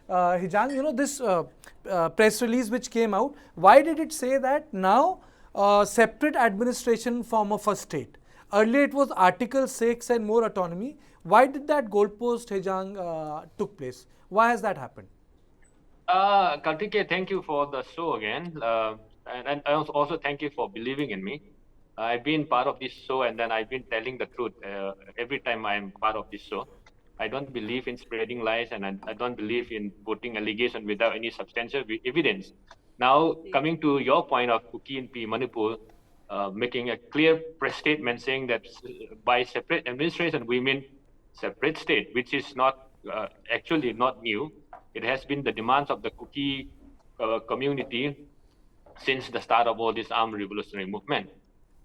Hijang, this press release which came out, why did it say that now separate administration form of a state? Earlier it was Article 6 and more autonomy. Why did that goalpost, Hijang, took place? Why has that happened? Kartikeya, thank you for the show again. And I also thank you for believing in me. I've been part of this show and then I've been telling the truth every time I'm part of this show. I don't believe in spreading lies and I don't believe in putting allegation without any substantial evidence. Now, coming to your point of Kuki and P Manipur, making a clear press statement saying that by separate administration, we mean separate state, which is not actually not new. It has been the demands of the Kuki community since the start of all this armed revolutionary movement.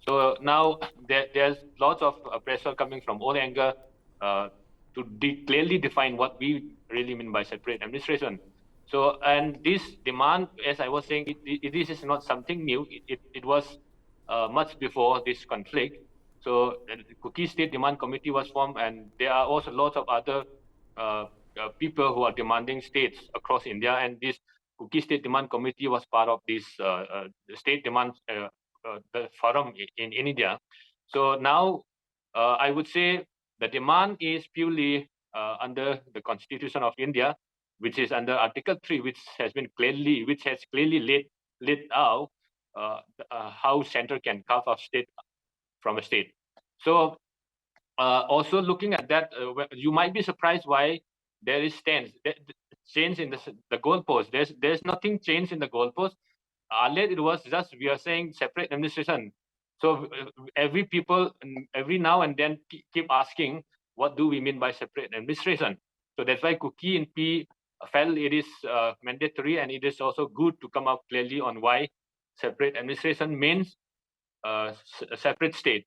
So now there's lots of pressure coming from all angles to clearly define what we really mean by separate administration. So, and this demand, as I was saying, this is not something new. It was much before this conflict. So the Kuki State Demand Committee was formed, and there are also lots of other people who are demanding states across India, and this Kuki State Demand Committee was part of this state demand the forum in India. So now I would say the demand is purely under the Constitution of India, which is under Article 3, which has clearly laid out how center can carve off state from a state. So also looking at that, you might be surprised why there is change in the goalpost. There's nothing changed in the goalpost. Earlier it was just we are saying separate administration. So every now and then keep asking what do we mean by separate administration. So that's why Kuki and P felt it is mandatory, and it is also good to come up clearly on why separate administration means a separate state.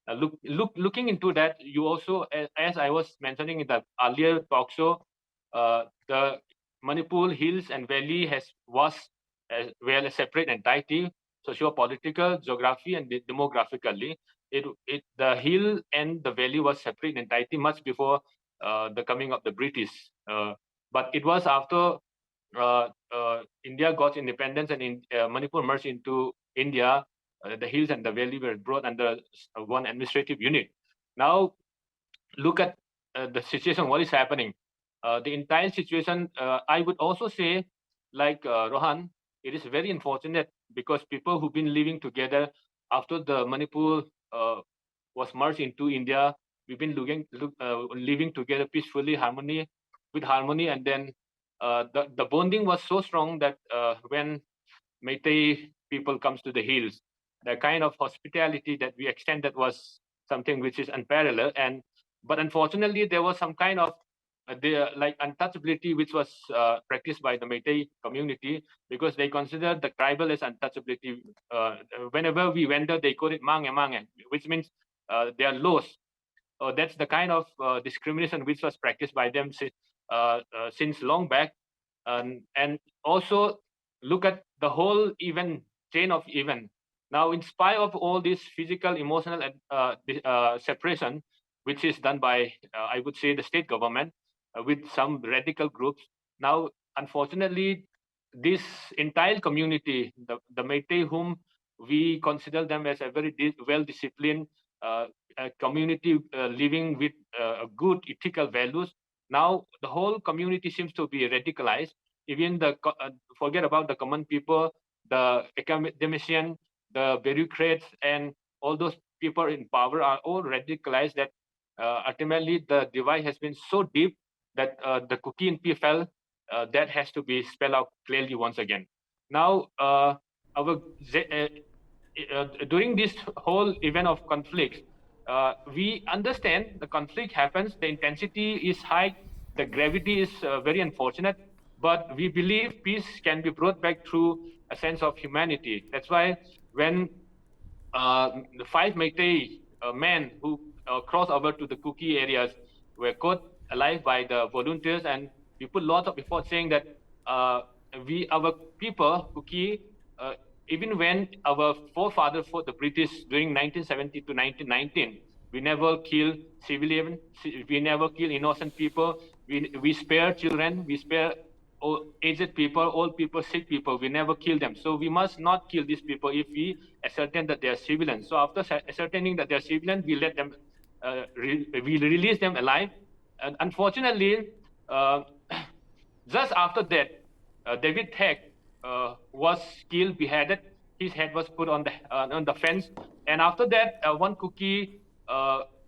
Looking into that, you also, as I was mentioning in the earlier talk show, the Manipur Hills and Valley was well a separate entity, socio-political, geography, and demographically. The hill and the valley was separate entity much before the coming of the British. But it was after India got independence and Manipur merged into India, the hills and the valley were brought under one administrative unit. Now, look at the situation, what is happening. The entire situation, I would also say, like Rohan, it is very unfortunate because people who've been living together after the Manipur was merged into India, we've been living together peacefully, with harmony, and then the bonding was so strong that when Meitei people comes to the hills, the kind of hospitality that we extended was something which is unparalleled. But unfortunately, there was some kind of untouchability which was practiced by the Meitei community, because they consider the tribal as untouchability. Whenever we went there, they call it mange, which means they are lost. That's the kind of discrimination which was practiced by them since long back. And also look at the whole chain of event. Now, in spite of all this physical, emotional separation, which is done by, I would say, the state government with some radical groups. Now, unfortunately, this entire community, the Meitei, whom we consider them as a very well-disciplined community living with good ethical values, now the whole community seems to be radicalized. Even forget about the common people, the academician, the bureaucrats, and all those people in power are all radicalized, that ultimately the divide has been so deep that the Kuki and P felt that has to be spelled out clearly once again. Now, during this whole event of conflict, we understand the conflict happens, the intensity is high, the gravity is very unfortunate, but we believe peace can be brought back through a sense of humanity. That's why when the 5 Meitei men who crossed over to the Kuki areas were caught alive by the volunteers, and we put lots of effort saying that our people, Kuki, even when our forefathers fought the British during 1970 to 1919, we never kill civilians, we never kill innocent people, we spare children, we spare aged people, old people, sick people, we never kill them. So we must not kill these people if we ascertain that they are civilians. So after ascertaining that they are civilians, we let them, we release them alive. And unfortunately, just after that, David Tech was killed, beheaded. His head was put on the fence. And after that, one Kuki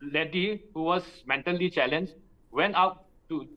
lady who was mentally challenged went out to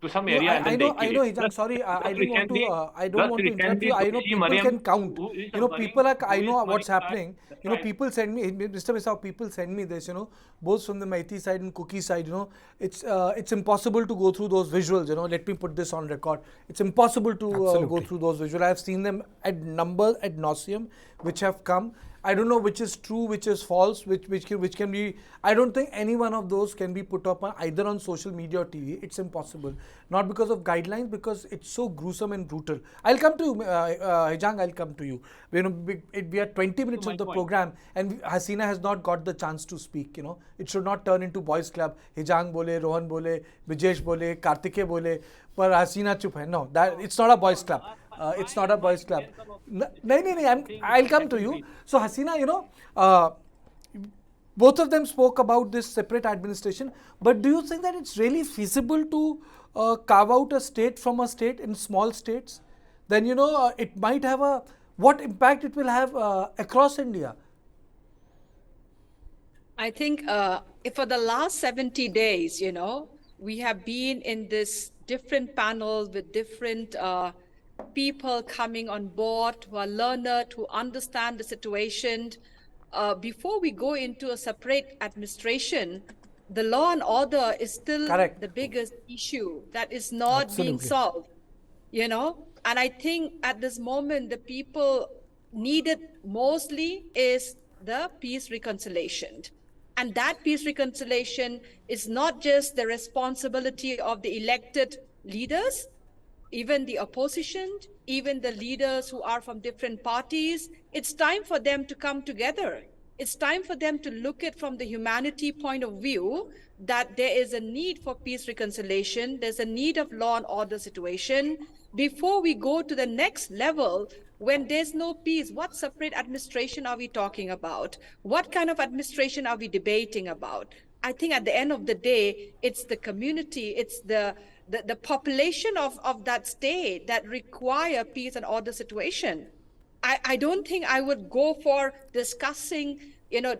some area and then they killed I know, Hijang, sorry, I don't want to, I don't want to interrupt you. I know people can count. You know, people are, I know what's happening. You know, people send me, Mr. Misao, people send me this, you know, both from the Meitei side and Kuki side, you know, it's impossible to go through those visuals, you know, let me put this on record. It's impossible to go through those visuals. I have seen them at numbers, ad nauseum, which have come. I don't know which is true, which is false, which can be. I don't think any one of those can be put up on either on social media or TV. It's impossible. Not because of guidelines, because it's so gruesome and brutal. I'll come to you, Hijang. I'll come to you. You know, we are 20 minutes of the program, and Hasina has not got the chance to speak. You know, it should not turn into boys' club. Hijang bole, Rohan bole, Vijesh bole, Kartike bole, but Hasina chup hai. No, that it's not a boys' club. It's not a boys' club. No, I'll come to you. So Hasina, you know, both of them spoke about this separate administration. But do you think that it's really feasible to carve out a state from a state in small states? Then, you know, it might have what impact it will have across India? I think for the last 70 days, you know, we have been in this different panels with different people coming on board who are learned, who understand the situation. Before we go into a separate administration, the law and order is still the biggest issue that is not being solved, you know. And I think at this moment, the people needed mostly is the peace reconciliation. And that peace reconciliation is not just the responsibility of the elected leaders, even the opposition, even the leaders who are from different parties. It's time for them to come together. It's time for them to look at from the humanity point of view that there is a need for peace reconciliation. There's a need of law and order situation. Before we go to the next level, when there's no peace, what separate administration are we talking about? What kind of administration are we debating about? I think at the end of the day, it's the community, it's the population of that state that require peace and order situation. I don't think I would go for discussing, you know,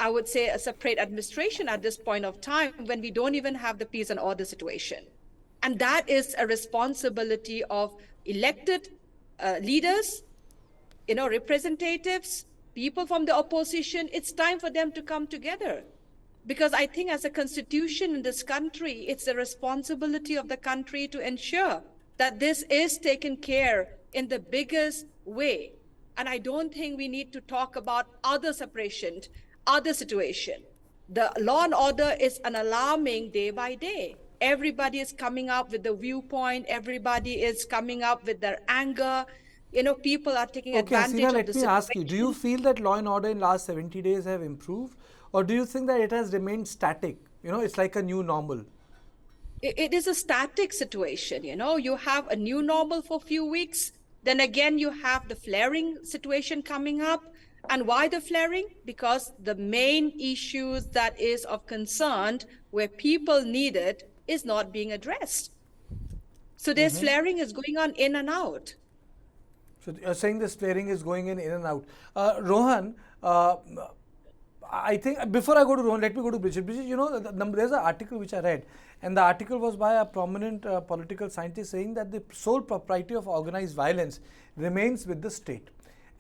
I would say a separate administration at this point of time when we don't even have the peace and order situation. And that is a responsibility of elected leaders, you know, representatives, people from the opposition. It's time for them to come together. Because I think as a constitution in this country, it's the responsibility of the country to ensure that this is taken care in the biggest way. And I don't think we need to talk about other separation, other situation. The law and order is an alarming day by day. Everybody is coming up with the viewpoint. Everybody is coming up with their anger. You know, people are taking advantage Hasina, of the let me ask you, do you feel that law and order in last 70 days have improved? Or do you think that it has remained static? You know, it's like a new normal. It is a static situation, you know. You have a new normal for a few weeks. Then again, you have the flaring situation coming up. And why the flaring? Because the main issues that is of concern where people need it is not being addressed. So this flaring is going on in and out. So you're saying this flaring is going in and out. Rohan, I think before I go to Rohan, let me go to Bridget. Bridget, you know, there's an article which I read, and the article was by a prominent political scientist saying that the sole propriety of organized violence remains with the state.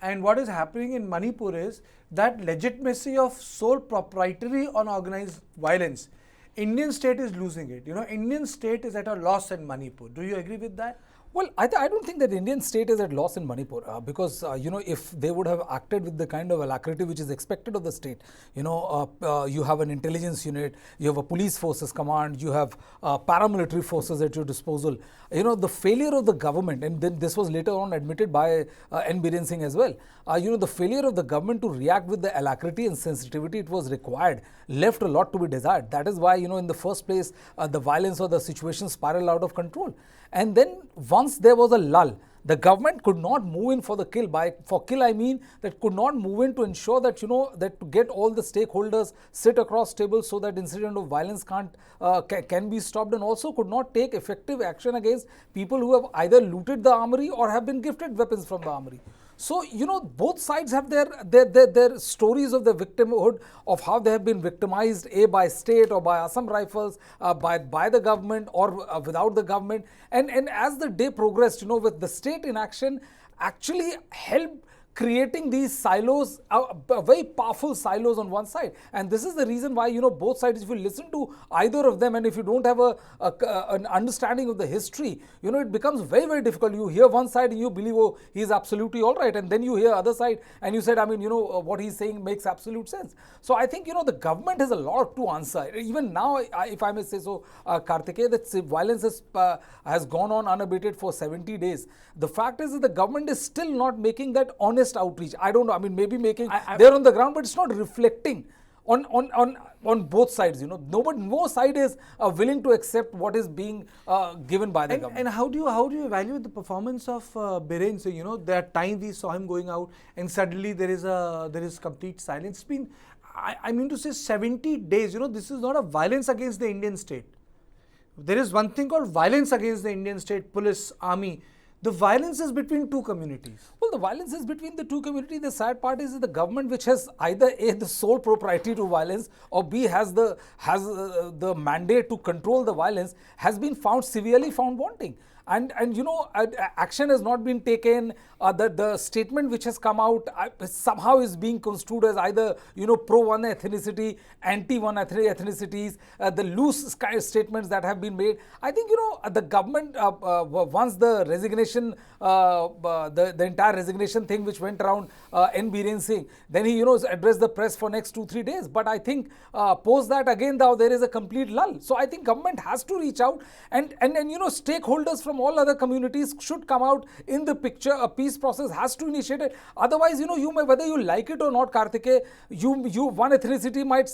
And what is happening in Manipur is that legitimacy of sole proprietary on organized violence, Indian state is losing it. You know, Indian state is at a loss in Manipur. Do you agree with that? Well, I don't think that the Indian state is at loss in Manipur because, if they would have acted with the kind of alacrity which is expected of the state, you have an intelligence unit, you have a police forces command, you have paramilitary forces at your disposal. The failure of the government, and then this was later on admitted by N. Biren Singh as well, the failure of the government to react with the alacrity and sensitivity it was required left a lot to be desired. That is why, in the first place, the violence or the situation spiraled out of control. And then once there was a lull, the government could not move in for the kill. For kill, I mean that could not move in to ensure that, that to get all the stakeholders sit across tables so that incident of violence can be stopped, and also could not take effective action against people who have either looted the armory or have been gifted weapons from the armory. So, both sides have their stories of the victimhood, of how they have been victimized, by state or by Assam Rifles, by the government or without the government. And as the day progressed, with the state in action, actually helped creating these silos, very powerful silos on one side. And this is the reason why, both sides, if you listen to either of them, and if you don't have an understanding of the history, it becomes very, very difficult. You hear one side and you believe, oh, he's absolutely all right. And then you hear other side and you said, what he's saying makes absolute sense. So I think, the government has a lot to answer. Even now, if I may say so, Karthikeya, that violence has gone on unabated for 70 days. The fact is that the government is still not making that honest outreach. I don't know. Maybe making they're on the ground, but it's not reflecting on both sides. No side is willing to accept what is being given by the government. And how do you evaluate the performance of Biren Singh? There are times we saw him going out, and suddenly there is complete silence. It's been, I mean to say, 70 days. This is not a violence against the Indian state. There is one thing called violence against the Indian state, police, army. The violence is between two communities. Well, the violence is between the two communities. The sad part is that the government, which has either A, the sole propriety to violence, or B, has the mandate to control the violence, has been severely found wanting. And action has not been taken. The statement which has come out somehow is being construed as either pro one ethnicity, anti one ethnicities. The loose statements that have been made. I think the government, once the resignation, the entire resignation thing which went around N. Biren Singh, then he addressed the press for next 2-3 days. But I think post that again now there is a complete lull. So I think government has to reach out, and stakeholders from all other communities should come out in the picture. A peace process has to initiate it. Otherwise, you may, whether you like it or not, Karthikeya, one ethnicity might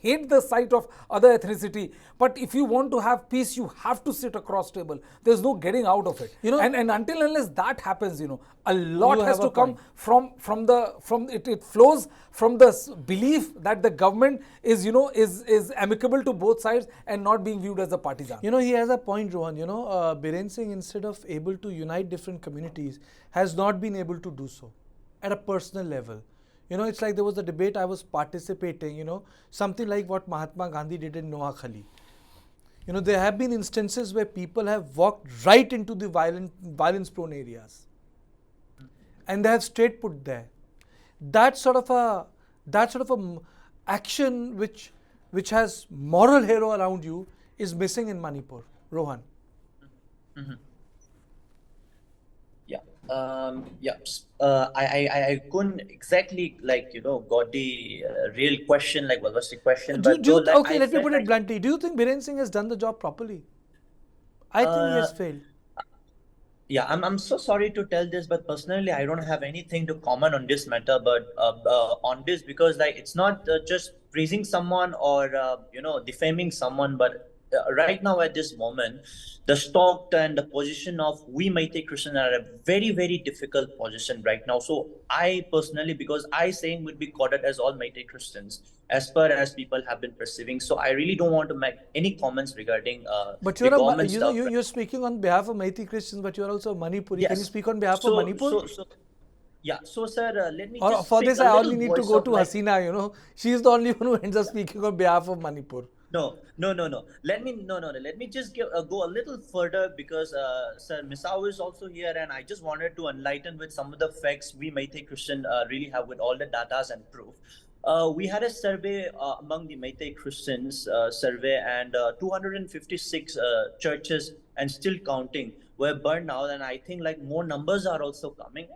hate the sight of other ethnicity. But if you want to have peace, you have to sit across table. There's no getting out of it. And until unless that happens, a lot has to come from it flows from the belief that the government is amicable to both sides and not being viewed as a partisan. He has a point, Rohan. Biren Singh, instead of able to unite different communities, has not been able to do so at a personal level. It's like there was a debate I was participating, something like what Mahatma Gandhi did in Noakhali. There have been instances where people have walked right into the violence-prone areas, and they have stayed put there. That sort of a action which has moral hero around you is missing in Manipur. Rohan. Mm-hmm. I couldn't exactly got the real question, what was the question? Let me put it bluntly. Do you think Biren Singh has done the job properly? I think he has failed. Yeah, I'm so sorry to tell this, but personally, I don't have anything to comment on this matter. But on this, because it's not just praising someone or defaming someone, but right now at this moment, the stock and the position of we Meitei Christians are a very, very difficult position right now. So I personally, because I saying would be quoted as all Meitei Christians, as per as people have been perceiving. So I really don't want to make any comments regarding but the government stuff. You're speaking on behalf of Meitei Christians, but you're also Manipuri. Yes. Can you speak on behalf of Manipur? So sir, let me just for this, I only need to go to Hasina, She's the only one who ends up speaking on behalf of Manipur. No. Let me just go a little further, because Sir Misao is also here, and I just wanted to enlighten with some of the facts we Meitei Christian really have with all the datas and proof. We had a survey among the Meitei Christians survey, and 256 churches and still counting were burned out, and I think like more numbers are also coming.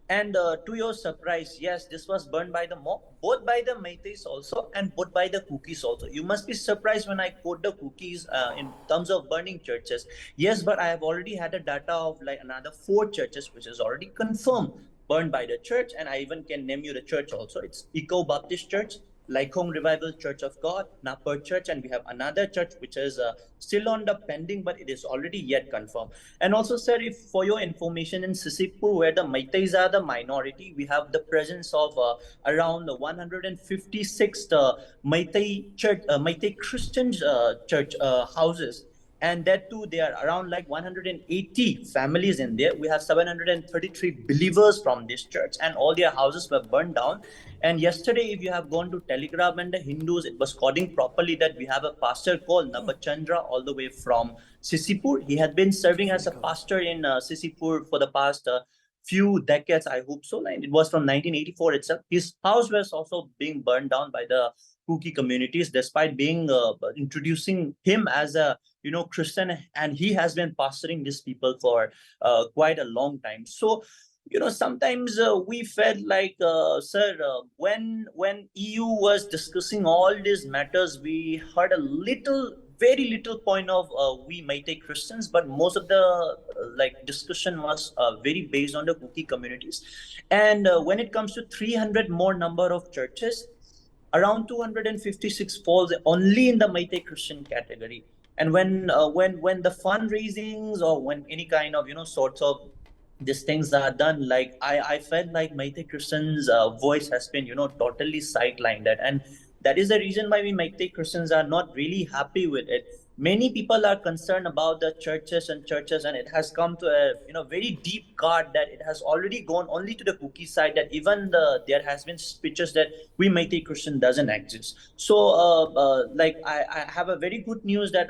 And to your surprise, yes, this was burned by the mob, both by the Meiteis also and both by the Kukis also. You must be surprised when I quote the Kukis in terms of burning churches. Yes, but I have already had a data of like another 4 churches which is already confirmed burned by the church, and I even can name you the church also. It's Eco Baptist Church, Laikong Revival Church of God, Napa Church, and we have another church which is still on the pending, but it is already yet confirmed. And also, sir, if for your information, in Sisipur, where the Meiteis are the minority, we have the presence of around 156 Meitei church, Meitei Christian church houses. And that too, they are around like 180 families in there. We have 733 believers from this church, and all their houses were burned down. And yesterday, if you have gone to Telegram and the Hindus, it was coding properly that we have a pastor called Nabachandra all the way from Sisipur. He had been serving as a pastor in Sisipur for the past few decades, I hope so. And it was from 1984 itself. His house was also being burned down by the Kuki communities, despite being introducing him as a Christian, and he has been pastoring these people for quite a long time. So sometimes we felt like, sir, when EU was discussing all these matters, we heard very little point of we Meitei Christians, but most of the discussion was very based on the Kuki communities. And when it comes to 300 more number of churches, around 256 falls only in the Meitei Christian category. And when the fundraisings or when any kind of sorts of these things are done, like I felt like Meitei Christians' voice has been totally sidelined, and that is the reason why we Meitei Christians are not really happy with it. Many people are concerned about the churches, and it has come to a very deep guard that it has already gone only to the Kuki side, that even there has been speeches that we Meitei Christian doesn't exist. So I have a very good news that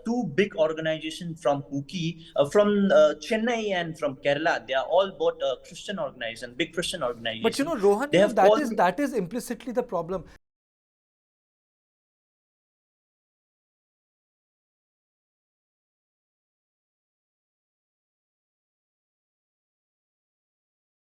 2 big organizations from Kuki, from Chennai and from Kerala, they are all both Christian organizations, big Christian organizations. But Rohan, they have that is implicitly the problem.